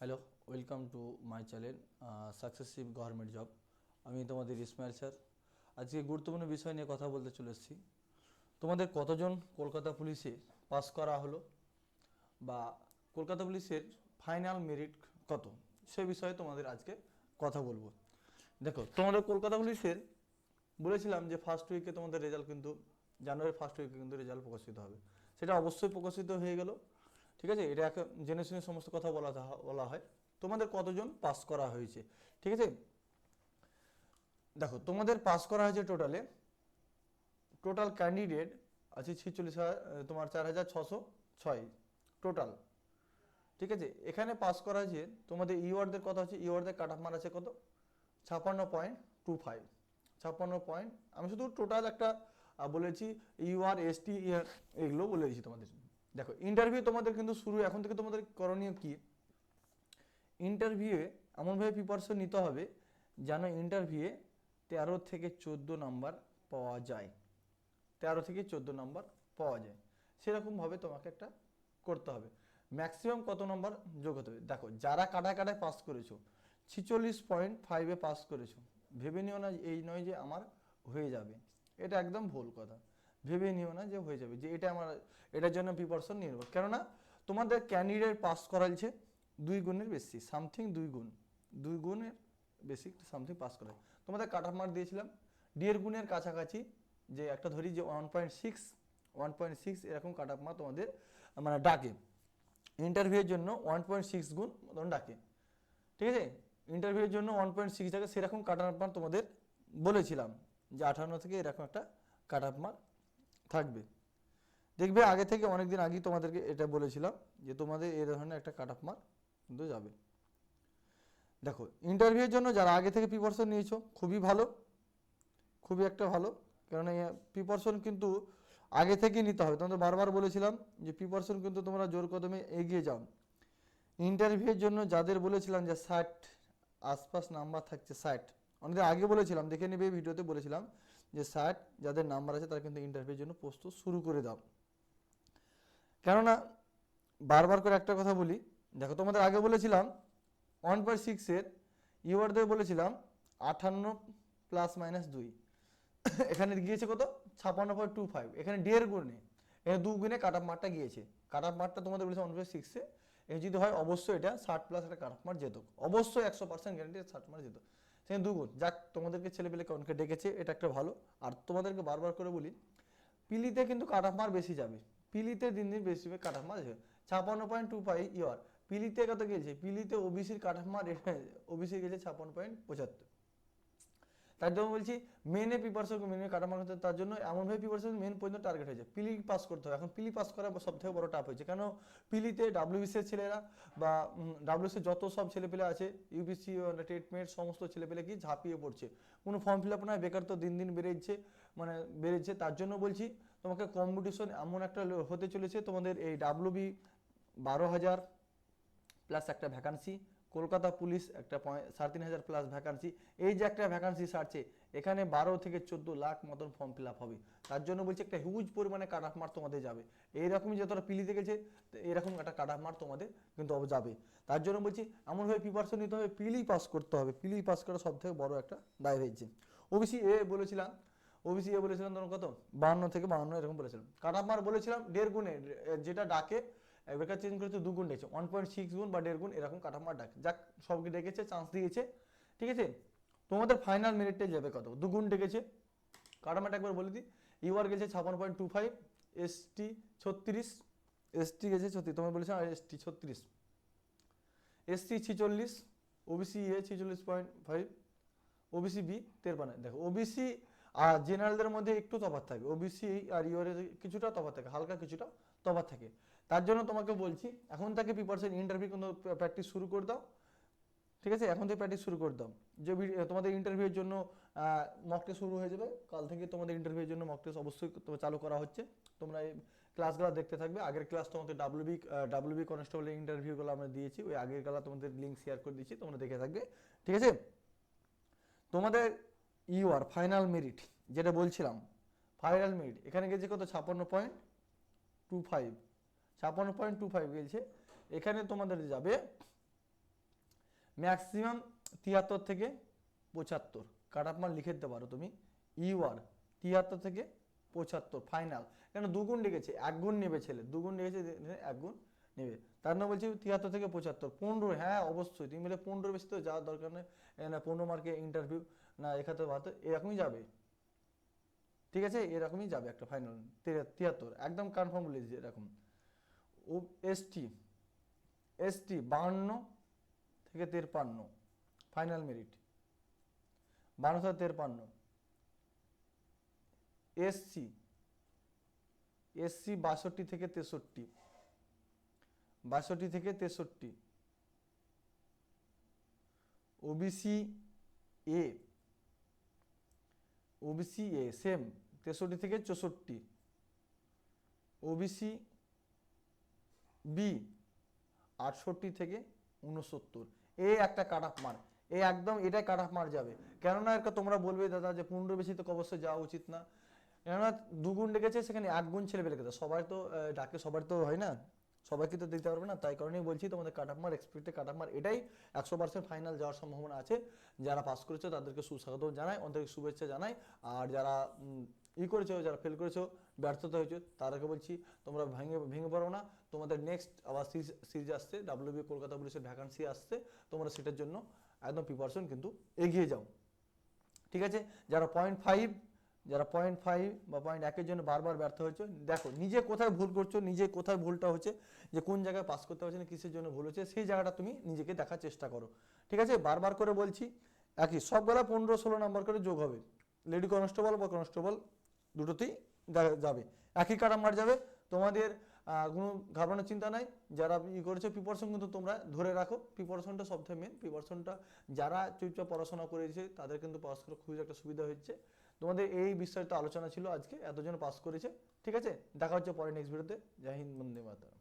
Hello, welcome to my channel successive government job. আমি তোমাদের Ismail sir. আজকে গুরুত্বপূর্ণ বিষয় নিয়ে কথা বলতে চলে এসেছি। তোমাদের কতজন কলকাতা পুলিশে পাস করা হলো বা কলকাতা পুলিশের ফাইনাল মেরিট কত, সে বিষয়ে তোমাদের আজকে কথা বলবো। দেখো, তোমাদের কলকাতা পুলিশের বলেছিলাম যে ফার্স্ট উইকে তোমাদের রেজাল্ট কিন্তু জানুয়ারির ফার্স্ট উইকে কিন্তু রেজাল্ট প্রকাশিত হবে। সেটা অবশ্যই প্রকাশিত হয়ে গেল। ঠিক আছে, এটা জেনে শুনে সমস্ত কথা বলা হয়। তোমাদের কতজন পাস করা হয়েছে, ঠিক আছে। দেখো, তোমাদের পাস করা হয়েছে টোটাল ক্যান্ডিডেট আছে 46,000, তোমার 4,606 টোটাল। ঠিক আছে, এখানে পাস করা হয়েছে তোমাদের ইওয়ার্ডদের কথা হচ্ছে, ইওয়ার্ডদের কাট অফ মার্ক আছে কত, 56.25, 56 পয়েন্ট। আমি শুধু টোটাল একটা বলেছি, ইউআর এসটি এগুলো বলে দিয়েছি তোমাদের। দেখো, ইন্টারভিউ তোমাদের কিন্তু শুরু এখন থেকে। তোমাদের করণীয় কি, ইন্টারভিউয়ে এমনভাবে প্রিপারেশন নিতে হবে যেন ইন্টারভিউয়ে 13 থেকে 14 নাম্বার পাওয়া যায়, 13 থেকে 14 নাম্বার পাওয়া যায়, সেরকমভাবে তোমাকে একটা করতে হবে। ম্যাক্সিমাম কত নাম্বার যোগ হতে হবে। দেখো, যারা কাটায় পাস করেছো 46.5-এ পাস করেছো, ভেবে নিও না এই নয় যে আমার হয়ে যাবে, এটা একদম ভুল কথা। ভেবে নিও না যে হয়ে যাবে, যে এটা আমার এটার জন্য প্রিপারেশন নির্ভর। কেননা তোমাদের ক্যান্ডিডেট পাস করাইছে 2 গুণের বেশি, সামথিং 2 গুণের বেশি সামথিং পাস করায়। তোমাদের কাট অফ মার্ক দিয়েছিলাম 1.5 গুণের কাছাকাছি, যে একটা ধরি যে 1.6 এরকম কাট অফ মার্ক তোমাদের মানে ডাকে ইন্টারভিউয়ের জন্য। 1.6 গুণ মতন ডাকে, ঠিক আছে। ইন্টারভিউয়ের জন্য 1.6 ডাকে, সেরকম কাট অফ মার্ক তোমাদের বলেছিলাম যে 58 থেকে এরকম একটা কাট অফ মার্ক থাকবে। দেখবে আগে থেকে অনেকদিন আগেই তোমাদেরকে এটা বলেছিলাম যে তোমাদের এই ধরনের একটা কাট অফ মার্ক কিন্তু যাবে। দেখো, ইন্টারভিউয়ের জন্য যারা আগে থেকে প্রিপারেশন নিয়েছো খুবই ভালো, খুবই একটা ভালো। কারণ প্রিপারেশন কিন্তু আগে থেকেই নিতে হবে। তোমাদের বারবার বলেছিলাম যে প্রিপারেশন কিন্তু তোমরা জোর কদমে এগিয়ে যাও। ইন্টারভিউয়ের জন্য যাদের বলেছিলাম যে 60 আশপাশ নাম্বার থাকছে, 60 অনেকদিন আগে বলেছিলাম, দেখে নেবে ভিডিওতে বলেছিলাম যে 60 যাদের নাম্বার আছে তারা কিন্তু ইন্টারভিউয়ের জন্য প্রস্তুত শুরু করে দাও। কেননা বারবার করে একটা কথা বলি, দেখো তোমাদের আগে বলেছিলাম 1.6-এর ইউআরদের বলেছিলাম 58 +-2, এখানে গিয়েছে কত 56.25, এখানে 1.5 গুণে, এখানে 2 গুণে কাট অফ মার্কটা গিয়েছে। কাট অফ মার্কটা তোমাদের বলেছে 1.6-এ, এ যদি হয় অবশ্যই এটা 60+ একটা কাট অফ মার্ক যেত, অবশ্যই 100% গ্যারান্টি 60 মার্ক যেত। সেখানে 2 গুণ, যাক তোমাদেরকে ছেলেপেলেকে অনেকে ডেকেছে, এটা একটা ভালো। আর তোমাদেরকে বারবার করে বলি, পিলিতে কিন্তু কাট অফ মার্ক বেশি যাবে, পিলিতে দিন দিন বেশি কাট অফ মার্ক যাবে। 56.25 ইয়ার পিলিতে কত গেছে, পিলিতে ওবিসির কাট অফ মার্ক, ওবিসি গেছে 56.75। তার জন্য বলছি মেনে প্রিপারেশন, মেনে কাটা মার্ক হতে, তার জন্য এমনভাবে প্রিপারেশন মেন পর্যন্ত টার্গেট হয়েছে। পিলি পাস করতে হবে, এখন পিলি পাস করা সব থেকে বড় টাফ হয়েছে। কেন, পিলিতে ডাব্লিউবিসির ছেলেরা বা ডাব্লিউবিসির যত সব ছেলেপেলে আছে, ইউবিসি টেটমেট সমস্ত ছেলেপেলে কি ঝাঁপিয়ে পড়ছে, কোনো ফর্ম ফিল আপ নয়, বেকার তো দিন দিন বেড়েছে, মানে বেড়েছে। তার জন্য বলছি তোমাকে কম্পিটিশন এমন একটা হতে চলেছে, তোমাদের এই ডাব্লিউবি 12,000 প্লাস একটা ভ্যাকান্সি, কলকাতা পুলিশ একটা 3,500+ ভ্যাকান্সি, এই যে একটা ভ্যাকান্সি ছাড়ছে, এখানে 12 থেকে 14 লাখ মতন ফর্ম ফিল আপ হবে। তার জন্য বলছি একটা হিউজ পরিমাণে কাট অফ মার্ক তোমাদের যাবে। এইরকমই যতটা পিলিতে গেছে এরকম একটা কাট অফ মার্ক তোমাদের কিন্তু যাবে। তার জন্য বলছি এমনভাবে প্রিপারেশন নিতে হবে, পিলি পাস করতে হবে। পিলি পাস করা সব থেকে বড় একটা দায় হয়েছে। ওবিসি এ বলেছিলাম, তখন কত 52 থেকে 52 এরকম বলেছিলাম। কাট অফ মার্ক বলেছিলাম 1.5 গুণে, যেটা ডাকে এবার চেঞ্জ করেছে 2 গুণ ডেকেছে, 1.6 গুণ বা 1.5 গুণ এরকম কাট অফ মার্ক ডাকে। যাক, সবকে ডেকেছে, চান্স দিয়েছে, ঠিক আছে। তোমাদের ফাইনাল মেরিটে যাবে কত, 2 গুণ ডেকেছে। কাট অফ মার্ক একবার বলে দিই, ইউআর গেছে 56.25, এসটি 36, এসটি গেছে 36, তোমার বলেছে ST 36, SC 46, OBC A 46.5, OBC B 53। দেখো, ওবিসি আর জেনারেলদের মধ্যে একটু তফাৎ থাকে, ওবিসি আর ইউআর কিছুটা তফাৎ থাকে, হালকা কিছুটা তফাৎ থাকে। তার জন্য তোমাকে বলছি এখন থেকে প্রিপারেশন, ইন্টারভিউ কিন্তু প্র্যাকটিস শুরু করে দাও, ঠিক আছে। এখন থেকে প্র্যাকটিস শুরু করে দাও, যে তোমাদের ইন্টারভিউয়ের জন্য মক টেস্ট শুরু হয়ে যাবে কাল থেকে। তোমাদের ইন্টারভিউয়ের জন্য মক টেস্ট অবশ্যই চালু করা হচ্ছে। তোমরা এই ক্লাসগুলো দেখতে থাকবে। আগের ক্লাস তোমাদের ডাব্লিউবি কনস্টেবলের ইন্টারভিউগুলো আমরা দিয়েছি, ওই আগের গুলো তোমাদের লিঙ্ক শেয়ার করে দিয়েছি, তোমরা দেখে থাকবে, ঠিক আছে। তোমাদের ইউআর ফাইনাল মেরিট যেটা বলছিলাম, ফাইনাল মেরিট এখানে গেছে কত 56.25, 56.25 গেছে। এখানে তোমাদের যাবে ম্যাক্সিমাম 73 থেকে 75 কাট অফ মার্ক লিখে দিতে পারো তুমি। ইউআর 73 থেকে 75 ফাইনাল, কেন দুগুণ ডেকেছে, এক গুণ নেবে ছেলে, দুগুণ ডেকেছে এক গুণ নেবে, তার জন্য বলছি 73 থেকে 75। 15, হ্যাঁ অবশ্যই তুমি বলে 15 বেশি তো যাওয়ার দরকার নেই, না 15 মার্কে ইন্টারভিউ না এখানে ভাত এরকমই যাবে, ঠিক আছে এরকমই যাবে একটা ফাইনাল 73 একদম কনফার্ম বলে দিচ্ছি এরকম। ও এসটি 52 থেকে 53 ফাইনাল মেরিট 52 থেকে 53। এসসি 62 থেকে 63, 62 থেকে 63। ওবিসি এ সেম 63 থেকে 64। ওবিসি বি 68 থেকে 69। এই একটা কাট অফ মার্ক, এই একদম এটাই কাট অফ মার্ক যাবে। কেননা একটা তোমরা বলবে দাদা যে 15 বেশি তো অবশ্যই যাওয়া উচিত না, কেননা দুগুণ ডেকেছে সেখানে এক গুণ ছেলে পেলে গেছে, সবাই তো ডাকে, সবার তো হয় না, সবাইকে তো দিতে পারবে না, তাই কারণেই বলছি তোমাদের cut off mark expected cut off mark এটাই 100% ফাইনাল যাওয়ার সম্ভাবনা আছে। যারা পাস করেছো তাদেরকে সুস্বাগত জানাই, অন্তরিক শুভেচ্ছা জানাই, আর যারা করেছো, যারা ফেল করেছো, ব্যর্থতা হয়েছে, তাদেরকে বলছি তোমরা ভেঙে পড়ো না, তোমাদের নেক্সট আবার সিরিজ আসছে, ডাব্লিউবি কলকাতা পুলিশের ভ্যাকান্সি আসছে, তোমরা সেটার জন্য একদম প্রিপারেশন কিন্তু এগিয়ে যাও, ঠিক আছে। যারা 0.5 বা 0.1 জন্য বারবার ব্যর্থ হয়েছে, দেখো নিজে কোথায় ভুল করছো, নিজে কোথায় ভুলটা হচ্ছে, যে কোন জায়গায় পাস করতে পারছে না, কিসের জন্য ভুল হচ্ছে, সেই জায়গাটা তুমি নিজেকে দেখার চেষ্টা করো, ঠিক আছে। বারবার করে বলছি, একই সবগুলা 15-16 নাম্বার করে যোগ হবে, লেডি কনস্টেবল বা কনস্টেবল দুটোতেই যাবে, একই কাট অফ মার্ক যাবে, তোমাদের কোনো ঘাবড়ানোর চিন্তা নাই। যারা করেছো প্রিপারেশন কিন্তু তোমরা ধরে রাখো, প্রিপারেশনটা সবথেকে মেন, প্রিপারেশনটা যারা চুপচাপ পড়াশোনা করেছে তাদের কিন্তু পাস করা খুবই একটা সুবিধা হচ্ছে। তোমাদের এই বিস্তারিত আলোচনা ছিল আজকে, এতজন পাস করেছে, ঠিক আছে। দেখা হচ্ছে পরে নেক্সট ভিডিওতে। জয় হিন্দ, বন্দে মাতরম।